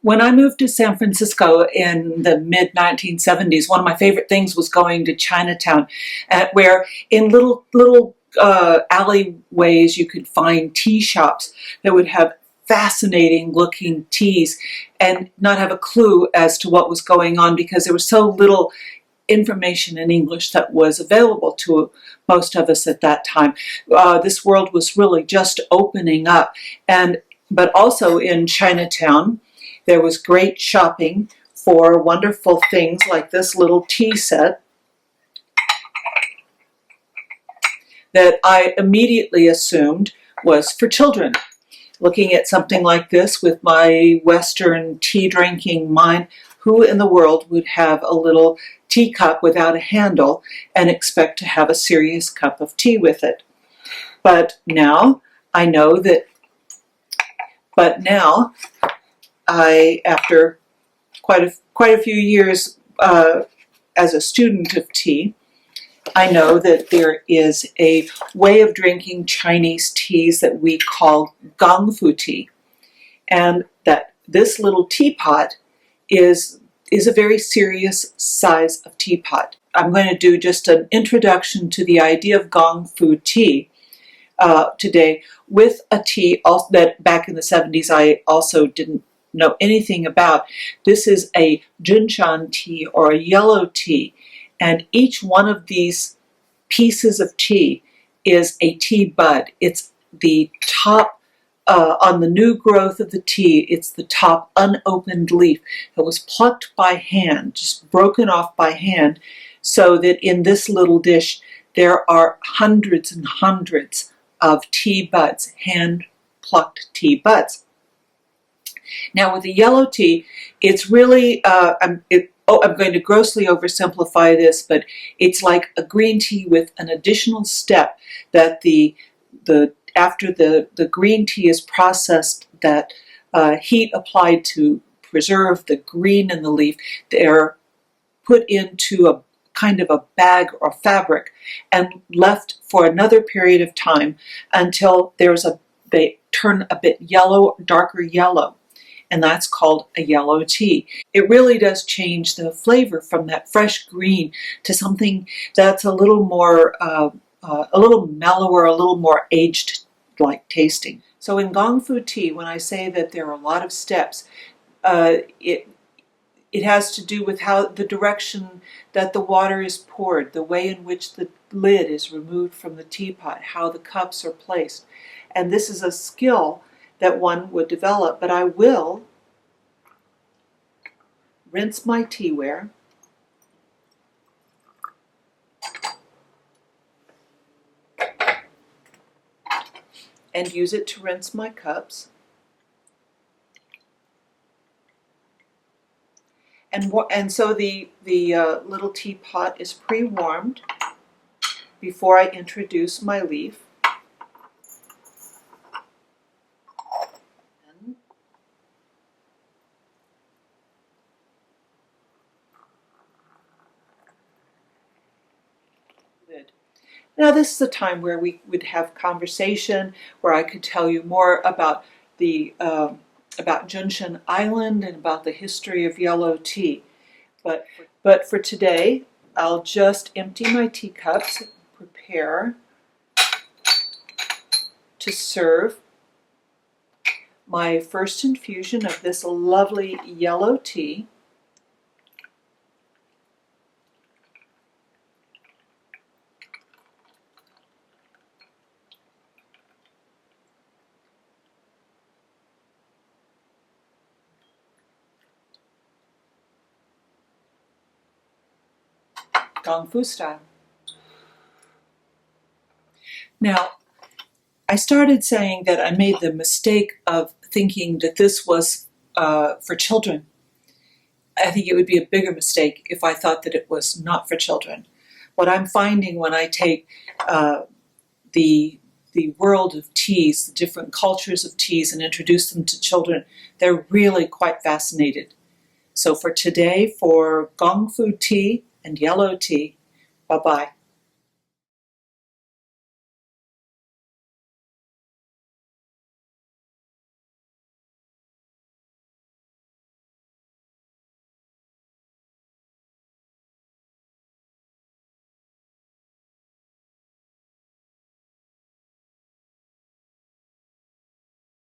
When I moved to San Francisco in the mid-1970s, one of my favorite things was going to Chinatown, where in little alleyways you could find tea shops that would have fascinating looking teas and not have a clue as to what was going on because there was so little information in English that was available to most of us at that time. This world was really just opening up, but also in Chinatown there was great shopping for wonderful things like this little tea set that I immediately assumed was for children. Looking at something like this with my Western tea drinking mind, who in the world would have a little teacup without a handle and expect to have a serious cup of tea with it? But now I know that, after quite a few years as a student of tea, I know that there is a way of drinking Chinese teas that we call Gongfu tea, and that this little teapot is a very serious size of teapot. I'm going to do just an introduction to the idea of Gongfu tea today with a tea that back in the 70s I also didn't know anything about. This is a Junshan tea, or a yellow tea, and each one of these pieces of tea is a tea bud. It's the top, on the new growth of the tea, it's the top unopened leaf that was plucked by hand, just broken off by hand, so that in this little dish there are hundreds and hundreds of tea buds, hand-plucked tea buds. Now with the yellow tea, it's really, I'm going to grossly oversimplify this, but it's like a green tea with an additional step that after the green tea is processed, that heat applied to preserve the green in the leaf, they're put into a kind of a bag or fabric and left for another period of time until they turn a bit yellow, darker yellow. And that's called a yellow tea. It really does change the flavor from that fresh green to something that's a little more, a little mellower, a little more aged-like tasting. So in Gongfu tea, when I say that there are a lot of steps, it has to do with how the direction that the water is poured, the way in which the lid is removed from the teapot, how the cups are placed. And this is a skill that one would develop, but I will rinse my teaware and use it to rinse my cups. And so the little teapot is pre-warmed before I introduce my leaf. Now this is a time where we would have conversation, where I could tell you more about about Junshan Island and about the history of yellow tea. But for today, I'll just empty my teacups, prepare to serve my first infusion of this lovely yellow tea. Gongfu style. Now, I started saying that I made the mistake of thinking that this was for children. I think it would be a bigger mistake if I thought that it was not for children. What I'm finding when I take the world of teas, the different cultures of teas, and introduce them to children, they're really quite fascinated. So for today, for Gongfu tea and yellow tea, bye-bye.